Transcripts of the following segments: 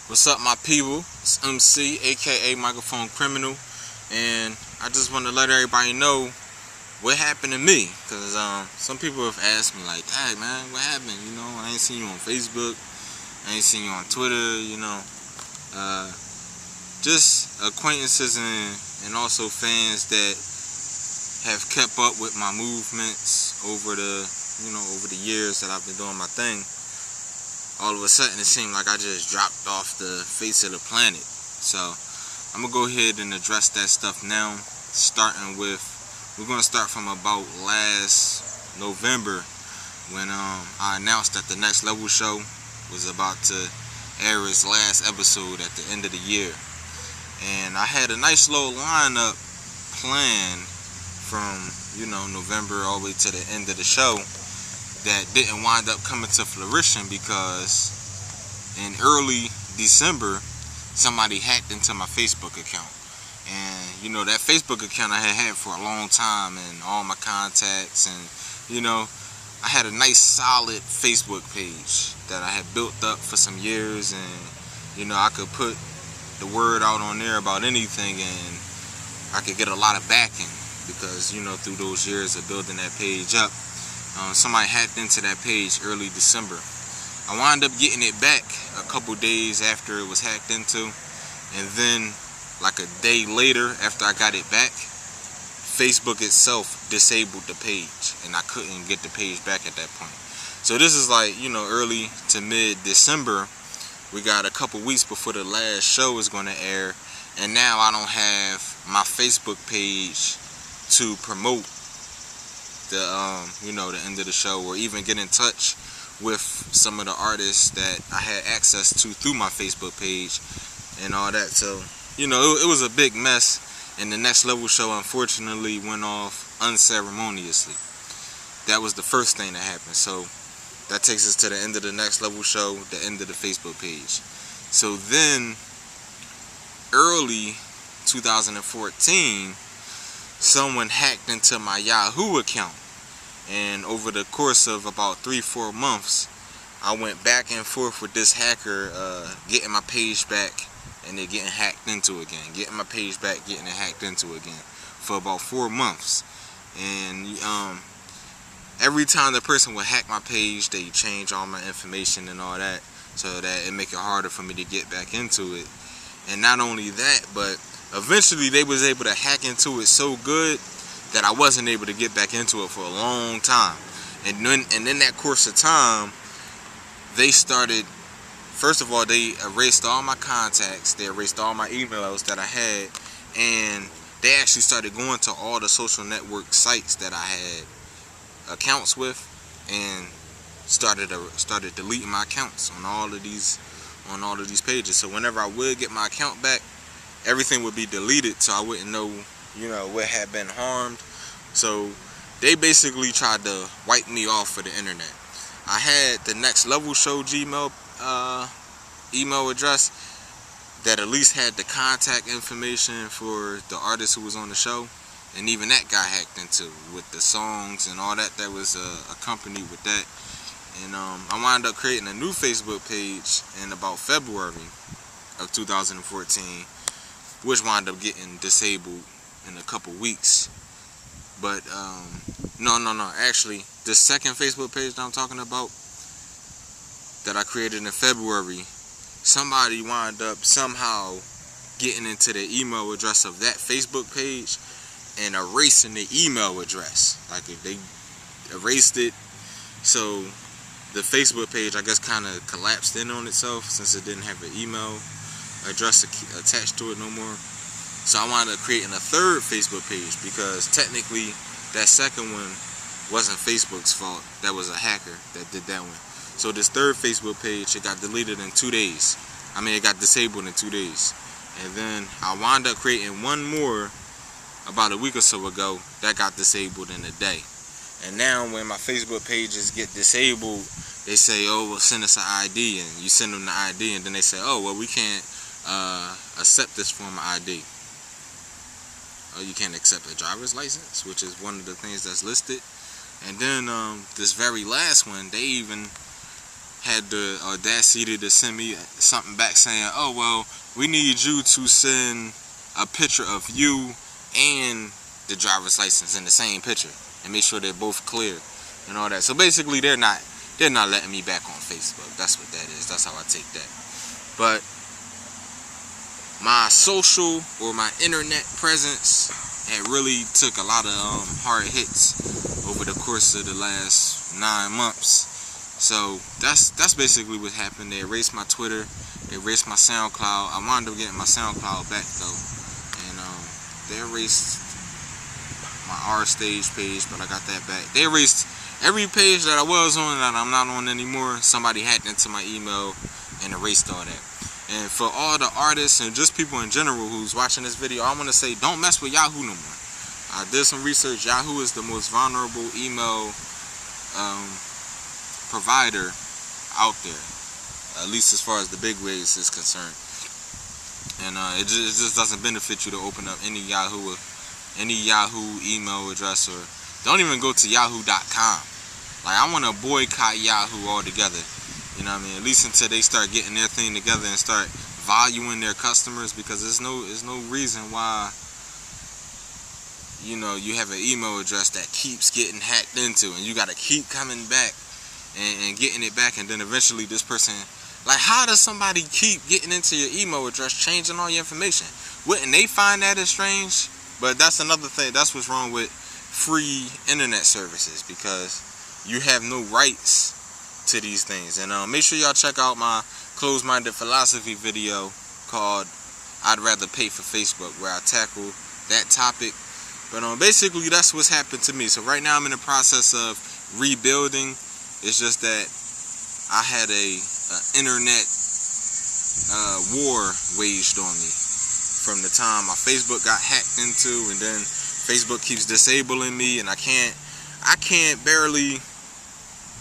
What's up, my people? It's MC, aka Microphone Criminal, and I just want to let everybody know what happened to me. Cause some people have asked me like, "Hey man, what happened? You know, I ain't seen you on Facebook, I ain't seen you on Twitter. Uh, just acquaintances and also fans that have kept up with my movements over the years that I've been doing my thing. All of a sudden it seemed like I just dropped off the face of the planet. So I'm gonna go ahead and address that stuff now. We're gonna start from about last November when I announced that the Next Level show was about to air its last episode at the end of the year. And I had a nice little lineup planned from November all the way to the end of the show that didn't wind up coming to fruition because in early December somebody hacked into my Facebook account. And that Facebook account I had for a long time, and all my contacts, and I had a nice solid Facebook page that I had built up for some years, and I could put the word out on there about anything and I could get a lot of backing because through those years of building that page up. Somebody hacked into that page early December. I wound up getting it back a couple days after it was hacked into, and then like a day later after I got it back, Facebook itself disabled the page and I couldn't get the page back at that point. So this is like early to mid December. We got a couple weeks before the last show is going to air, and now I don't have my Facebook page to promote the end of the show, or even get in touch with some of the artists that I had access to through my Facebook page and all that. So it was a big mess, and the Next Level show unfortunately went off unceremoniously. That was the first thing that happened. So that takes us to the end of the Next Level show, the end of the Facebook page. So then early 2014, someone hacked into my Yahoo account, and over the course of about 3-4 months I went back and forth with this hacker, getting my page back and then getting hacked into again, getting my page back, getting it hacked into again, for about 4 months. And every time the person would hack my page, they change all my information and all that, so that it make it harder for me to get back into it. And not only that, but eventually they was able to hack into it so good that I wasn't able to get back into it for a long time. And in that course of time, they started, first of all, they erased all my contacts, they erased all my emails that I had, and they actually started going to all the social network sites that I had accounts with, and started deleting my accounts on all of these pages. So whenever I would get my account back, everything would be deleted, so I wouldn't know what had been harmed. So they basically tried to wipe me off for the internet. I had the Next Level show Gmail email address that at least had the contact information for the artist who was on the show, and even that got hacked into with the songs and all that was accompanied with that. And I wound up creating a new Facebook page in about February of 2014, which wound up getting disabled in a couple weeks. But actually the second Facebook page that I'm talking about that I created in February, somebody wound up somehow getting into the email address of that Facebook page and erasing the email address. Like, if they erased it, so the Facebook page, I guess, kind of collapsed in on itself since it didn't have an email address attached to it no more. So I wound up creating a third Facebook page, because technically that second one wasn't Facebook's fault. That was a hacker that did that one. So this third Facebook page, it got deleted in 2 days. It got disabled in 2 days. And then I wound up creating one more about a week or so ago that got disabled in a day. And now when my Facebook pages get disabled, they say, "Oh, well, send us an ID," and you send them the ID, and then they say, "Oh, well, we can't accept this form of ID." You can't accept a driver's license, which is one of the things that's listed. And then this very last one, they even had the audacity to send me something back saying, oh, well, we need you to send a picture of you and the driver's license in the same picture and make sure they're both clear and all that. So basically they're not letting me back on Facebook. That's what that is. That's how I take that. But my social or my internet presence had really took a lot of hard hits over the course of the last 9 months. So that's basically what happened. They erased my Twitter, they erased my SoundCloud. I wound up getting my SoundCloud back though, and they erased my R Stage page, but I got that back. They erased every page that I was on that I'm not on anymore. Somebody hacked into my email and erased all that. And for all the artists and just people in general who's watching this video, I want to say, don't mess with Yahoo no more. I did some research. Yahoo is the most vulnerable email provider out there, at least as far as the big wigs is concerned. And it just doesn't benefit you to open up any Yahoo email address, or don't even go to yahoo.com. Like, I want to boycott Yahoo altogether. You know what I mean? At least until they start getting their thing together and start valuing their customers, because there's no reason why, you know, you have an email address that keeps getting hacked into and you got to keep coming back and getting it back, and then eventually this person, like, how does somebody keep getting into your email address, changing all your information? Wouldn't they find that as strange? But that's another thing. That's what's wrong with free internet services, because you have no rights to these things. And make sure y'all check out my closed-minded philosophy video called I'd Rather Pay for Facebook, where I tackle that topic. But basically that's what's happened to me. So right now I'm in the process of rebuilding. It's just that I had a internet war waged on me from the time my Facebook got hacked into, and then Facebook keeps disabling me, and I can't barely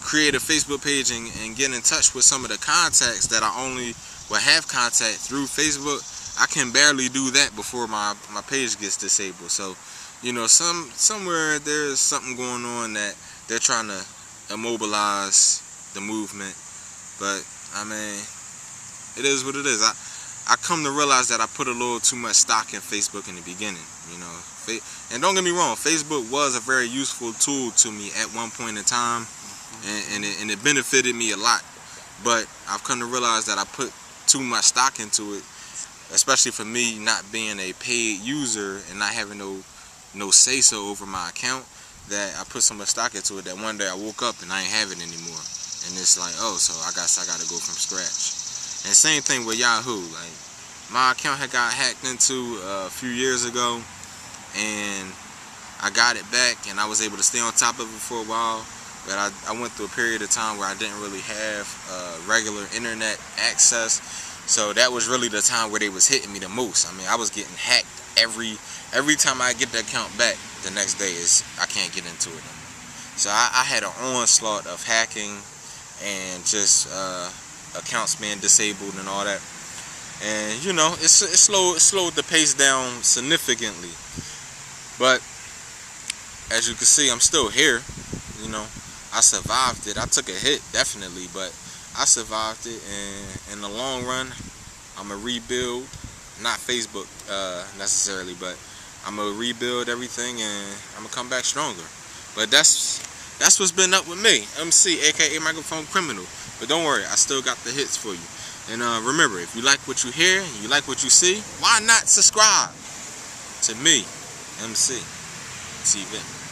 create a Facebook page and get in touch with some of the contacts that I only will have contact through Facebook. I can barely do that before my page gets disabled. So, you know, somewhere there's something going on that they're trying to immobilize the movement. But I mean, it is what it is. I come to realize that I put a little too much stock in Facebook in the beginning, you know. And don't get me wrong, Facebook was a very useful tool to me at one point in time, and it benefited me a lot. But I've come to realize that I put too much stock into it, especially for me not being a paid user and not having no say-so over my account, that I put so much stock into it that one day I woke up and I ain't have it anymore. And it's like, oh, so I guess I gotta go from scratch. And same thing with Yahoo. Like, my account had got hacked into a few years ago, and I got it back, and I was able to stay on top of it for a while. But I went through a period of time where I didn't really have regular internet access. So that was really the time where they was hitting me the most. I mean, I was getting hacked every time I get the account back. The next day I can't get into it no more. So I had an onslaught of hacking and just accounts being disabled and all that. And you know, it slowed the pace down significantly. But as you can see, I'm still here. You know, I survived it. I took a hit, definitely, but I survived it. And in the long run, I'm gonna rebuild, not Facebook necessarily, but I'm gonna rebuild everything, and I'm gonna come back stronger. But that's what's been up with me, MC, aka Microphone Criminal. But don't worry, I still got the hits for you. And remember, if you like what you hear, you like what you see, why not subscribe to me, MC TV?